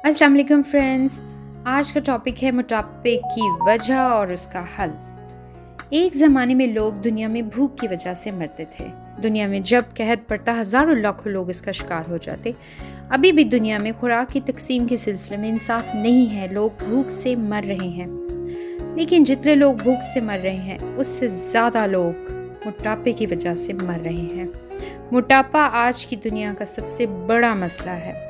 अस्सलाम वालेकुम फ्रेंड्स। आज का टॉपिक है मोटापे की वजह और उसका हल। एक ज़माने में लोग दुनिया में भूख की वजह से मरते थे। दुनिया में जब कहत पड़ता हज़ारों लाखों लोग इसका शिकार हो जाते। अभी भी दुनिया में खुराक की तकसीम के सिलसिले में इंसाफ नहीं है, लोग भूख से मर रहे हैं। लेकिन जितने लोग भूख से मर रहे हैं उससे ज़्यादा लोग मोटापे की वजह से मर रहे हैं। मोटापा आज की दुनिया का सबसे बड़ा मसला है।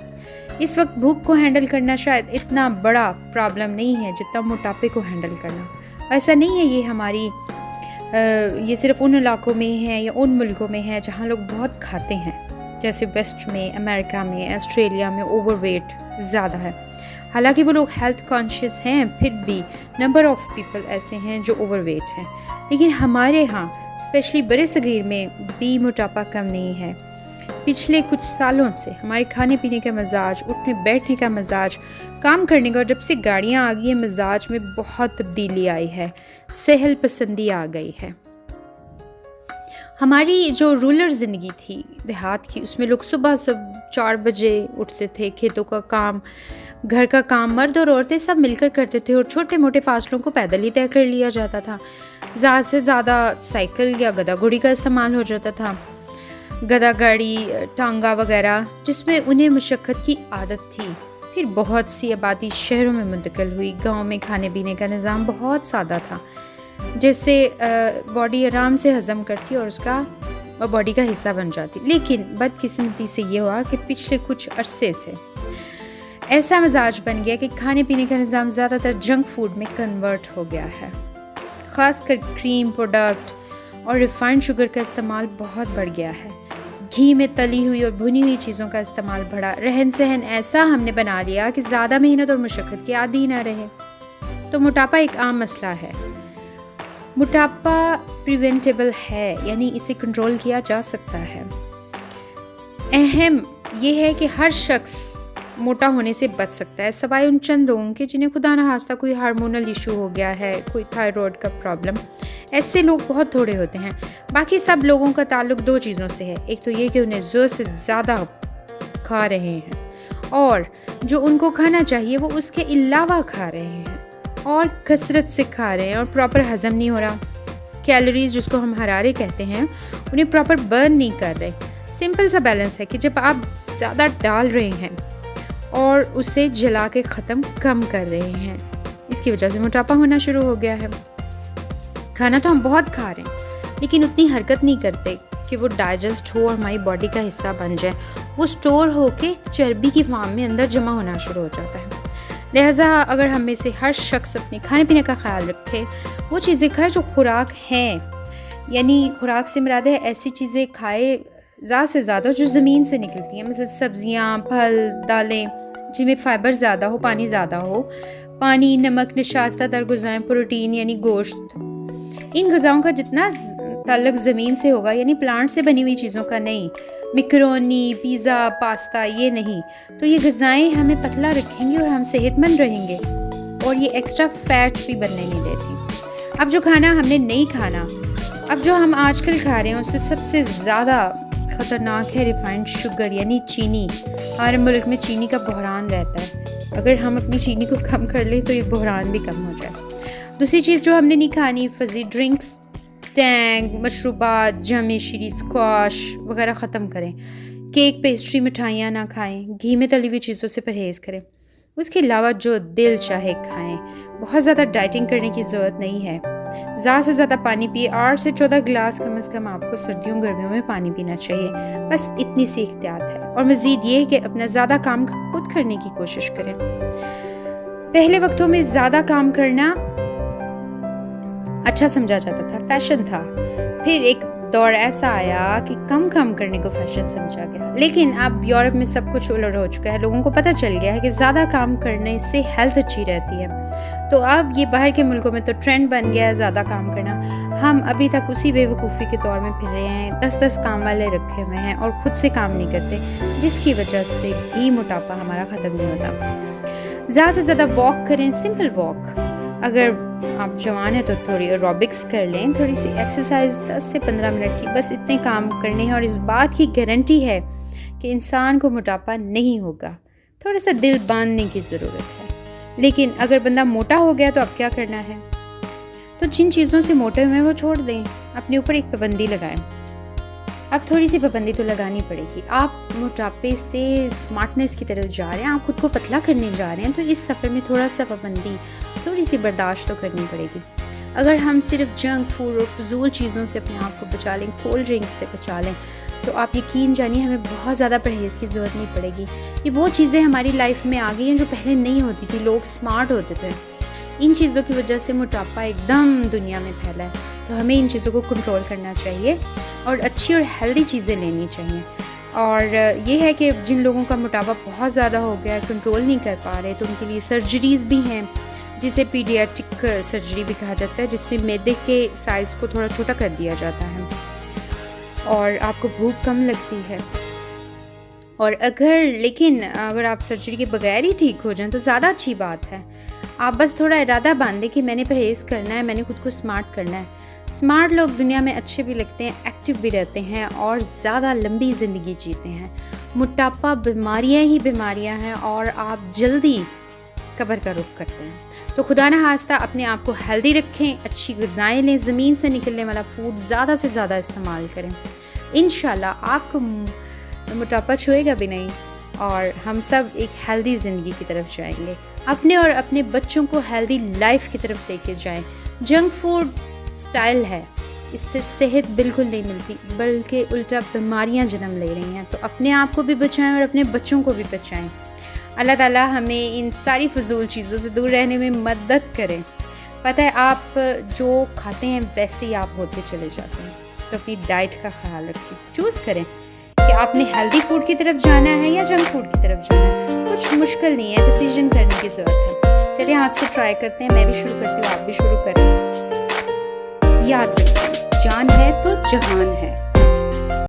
इस वक्त भूख को हैंडल करना शायद इतना बड़ा प्रॉब्लम नहीं है जितना मोटापे को हैंडल करना। ऐसा नहीं है ये सिर्फ उन इलाकों में है या उन मुल्कों में है जहाँ लोग बहुत खाते हैं, जैसे वेस्ट में, अमेरिका में, ऑस्ट्रेलिया में ओवरवेट ज़्यादा है। हालांकि वो लोग हेल्थ कॉन्शियस हैं, फिर भी नंबर ऑफ़ पीपल ऐसे हैं जो ओवरवेट हैं। लेकिन हमारे यहाँ स्पेशली बड़े सगीर में भी मोटापा कम नहीं है। पिछले कुछ सालों से हमारे खाने पीने का मिजाज, उठने बैठने का मिजाज, काम करने का, और जब से गाड़ियाँ आ गई हैं मिजाज में बहुत तब्दीली आई है, सहल पसंदी आ गई है। हमारी जो रूरल ज़िंदगी थी देहात की, उसमें लोग सुबह सब 4 बजे उठते थे, खेतों का काम, घर का काम मर्द और औरतें सब मिलकर करते थे और छोटे मोटे फासलों को पैदल ही तय कर लिया जाता था। ज़्यादा से ज़्यादा साइकिल या गधा घोड़ी का इस्तेमाल हो जाता था, गधा गाड़ी, टांगा वगैरह, जिसमें उन्हें मशक्क़त की आदत थी। फिर बहुत सी आबादी शहरों में मुंतकिल हुई। गांव में खाने पीने का निज़ाम बहुत सादा था, जिससे बॉडी आराम से हज़म करती और बॉडी का हिस्सा बन जाती। लेकिन बदकिस्मती से ये हुआ कि पिछले कुछ अरसे से ऐसा मिजाज बन गया कि खाने पीने का निज़ाम ज़्यादातर जंक फूड में कन्वर्ट हो गया है। ख़ासकर क्रीम प्रोडक्ट और रिफाइंड शुगर का इस्तेमाल बहुत बढ़ गया है। घी में तली हुई और भुनी हुई चीज़ों का इस्तेमाल बढ़ा। रहन सहन ऐसा हमने बना लिया कि ज़्यादा मेहनत और मुशक्क़त के आदी ना रहे। तो मोटापा एक आम मसला है। मोटापा प्रिवेंटेबल है, यानी इसे कंट्रोल किया जा सकता है। अहम ये है कि हर शख्स मोटा होने से बच सकता है, सिवाय उन चंद लोगों के जिन्हें खुदा न खास्ता कोई हार्मोनल इशू हो गया है, कोई थायराइड का प्रॉब्लम। ऐसे लोग बहुत थोड़े होते हैं। बाकी सब लोगों का ताल्लुक 2 चीज़ों से है। एक तो ये कि उन्हें ज़रूरत से ज़्यादा खा रहे हैं, और जो उनको खाना चाहिए वो उसके अलावा खा रहे हैं, और कसरत से खा रहे हैं और प्रॉपर हज़म नहीं हो रहा। कैलोरीज़, जिसको हम हरारे कहते हैं, उन्हें प्रॉपर बर्न नहीं कर रहे। सिंपल सा बैलेंस है कि जब आप ज़्यादा डाल रहे हैं और उसे जला के ख़त्म कम कर रहे हैं, इसकी वजह से मोटापा होना शुरू हो गया है। खाना तो हम बहुत खा रहे हैं, लेकिन उतनी हरकत नहीं करते कि वो डाइजेस्ट हो और हमारी बॉडी का हिस्सा बन जाए। वो स्टोर होके चर्बी की फॉर्म में अंदर जमा होना शुरू हो जाता है। लिहाजा अगर हम में से हर शख्स अपने खाने पीने का ख्याल रखे, वो चीज़ें खाए जो खुराक हैं, यानी खुराक से मुराद है ऐसी चीज़ें खाए ज़्यादा से ज़्यादा जो ज़मीन से निकलती हैं, मतलब सब्ज़ियाँ, फल, दालें, जिनमें फ़ाइबर ज़्यादा हो, पानी ज़्यादा हो। पानी, नमक, नशास्ता दरगुज़ाएँ, प्रोटीन यानी गोश्त। इन ग़िज़ाओं का जितना ताल्लुक़ ज़मीन से होगा, यानी प्लांट से बनी हुई चीज़ों का नहीं, मैकरोनी, पिज़्ज़ा, पास्ता, ये नहीं, तो ये ग़िज़ाएँ हमें पतला रखेंगी और हम सेहतमंद रहेंगे, और ये एक्स्ट्रा फ़ैट भी बनने नहीं देती। अब जो खाना हमने नहीं खाना, अब जो हम आजकल खा रहे हैं, उसमें सबसे ज़्यादा ख़तरनाक है रिफाइंड शुगर, यानी चीनी। हमारे मुल्क में चीनी का बहरान रहता है। अगर हम अपनी चीनी को कम कर लें तो ये बहरान भी कम हो जाए। दूसरी चीज़ जो हमने नहीं खानी, फज़ी ड्रिंक्स, टैंग, मशरूबात, जमी शीरी, स्क्वाश वगैरह ख़त्म करें। केक, पेस्ट्री, मिठाइयाँ ना खाएं। घी में तली हुई चीज़ों से परहेज़ करें। उसके अलावा जो दिल चाहे खाएं। बहुत ज़्यादा डाइटिंग करने की ज़रूरत नहीं है। ज़्यादा से ज़्यादा पानी पिए। 8 से 14 गिलास कम से कम आपको सर्दियों गर्मियों में पानी पीना चाहिए। बस इतनी सी एहतियात है। और मज़ीद ये है कि अपना ज़्यादा काम खुद करने की कोशिश करें। पहले वक्तों में ज़्यादा काम करना अच्छा समझा जाता था, फैशन था। फिर एक दौर ऐसा आया कि कम करने को फैशन समझा गया। लेकिन अब यूरोप में सब कुछ उलट हो चुका है। लोगों को पता चल गया है कि ज़्यादा काम करने से हेल्थ अच्छी रहती है। तो अब ये बाहर के मुल्कों में तो ट्रेंड बन गया है ज़्यादा काम करना। हम अभी तक उसी बेवकूफ़ी के दौर में फिर रहे हैं। 10-10 काम वाले रखे हुए हैं और ख़ुद से काम नहीं करते, जिसकी वजह से भी मोटापा हमारा ख़त्म नहीं होता। ज़्यादा से ज़्यादा वॉक करें, सिंपल वॉक। अगर आप जवान हैं तो थोड़ी एरोबिक्स कर लें, थोड़ी सी एक्सरसाइज 10 से 15 मिनट की, बस इतने काम करने हैं। और इस बात की गारंटी है कि इंसान को मोटापा नहीं होगा। تھوڑا سا دل باندھنے کی ضرورت ہے. لیکن اگر بندہ موٹا ہو گیا تو اب کیا کرنا ہے؟ تو جن چیزوں سے موٹے ہوئے ہیں وہ چھوڑ دیں، اپنے اوپر ایک پابندی لگائیں. اب تھوڑی سی پابندی تو لگانی پڑے گی. آپ موٹاپے سے اسمارٹنیس کی طرف جا رہے ہیں، آپ خود کو پتلا کرنے جا رہے ہیں، تو اس سفر میں تھوڑا سا پابندی، تھوڑی سی برداشت تو کرنی پڑے گی. اگر ہم صرف جنک فوڈ اور فضول چیزوں سے اپنے آپ کو بچا لیں، کولڈ ڈرنکس سے بچا لیں، تو آپ یقین جانیے ہمیں بہت زیادہ پرہیز کی ضرورت نہیں پڑے گی. یہ وہ چیزیں ہماری لائف میں آ گئی ہیں جو پہلے نہیں ہوتی تھی. لوگ اسمارٹ ہوتے تھے، ان چیزوں کی وجہ سے موٹاپا ایک دم دنیا میں پھیلا ہے. تو ہمیں ان چیزوں کو کنٹرول کرنا چاہیے اور اچھی اور ہیلدی چیزیں لینی چاہیے. اور یہ ہے کہ جن لوگوں کا موٹاپا بہت زیادہ ہو گیا ہے، کنٹرول نہیں کر پا رہے، تو ان کے لیے سرجریز بھی ہیں، جسے پیڈیاٹرک سرجری بھی کہا جاتا ہے، جس میں معدے کے سائز کو تھوڑا چھوٹا کر دیا جاتا ہے اور آپ کو بھوک کم لگتی ہے. اور اگر آپ سرجری کے بغیر ہی ٹھیک ہو جائیں تو زیادہ اچھی بات ہے. آپ بس تھوڑا ارادہ باندھیں کہ میں نے پرہیز کرنا ہے، میں نے خود کو اسمارٹ کرنا ہے. اسمارٹ لوگ دنیا میں اچھے بھی لگتے ہیں، ایکٹیو بھی رہتے ہیں اور زیادہ لمبی زندگی جیتے ہیں. موٹاپا بیماریاں ہی بیماریاں ہیں اور آپ جلدی قبر کا رخ کرتے ہیں. تو خدا نہ خواستہ اپنے آپ کو ہیلدی رکھیں، اچھی غذائیں لیں، زمین سے نکلنے والا فوڈ زیادہ سے زیادہ استعمال کریں. انشاءاللہ آپ کو موٹاپا چھوئے گا بھی نہیں اور ہم سب ایک ہیلدی زندگی کی طرف جائیں گے. اپنے اور اپنے بچوں کو ہیلدی لائف کی طرف لے کے جائیں. جنک فوڈ سٹائل ہے، اس سے صحت بالکل نہیں ملتی، بلکہ الٹا بیماریاں جنم لے رہی ہیں. تو اپنے آپ کو بھی بچائیں اور اپنے بچوں کو بھی بچائیں. اللہ تعالیٰ ہمیں ان ساری فضول چیزوں سے دور رہنے میں مدد کریں. پتہ ہے آپ جو کھاتے ہیں ویسے ہی آپ ہوتے چلے جاتے ہیں. تو اپنی ڈائٹ کا خیال رکھیں، چوز کریں کہ آپ نے ہیلدی فوڈ کی طرف جانا ہے یا جنک فوڈ کی طرف جانا ہے. کچھ مشکل نہیں ہے، ڈیسیژن کرنے کی ضرورت ہے. چلیے ہاتھ سے ٹرائی کرتے ہیں. میں بھی شروع کرتی ہوں، آپ بھی شروع کریں. یاد رکھیں، جان ہے تو جہان ہے.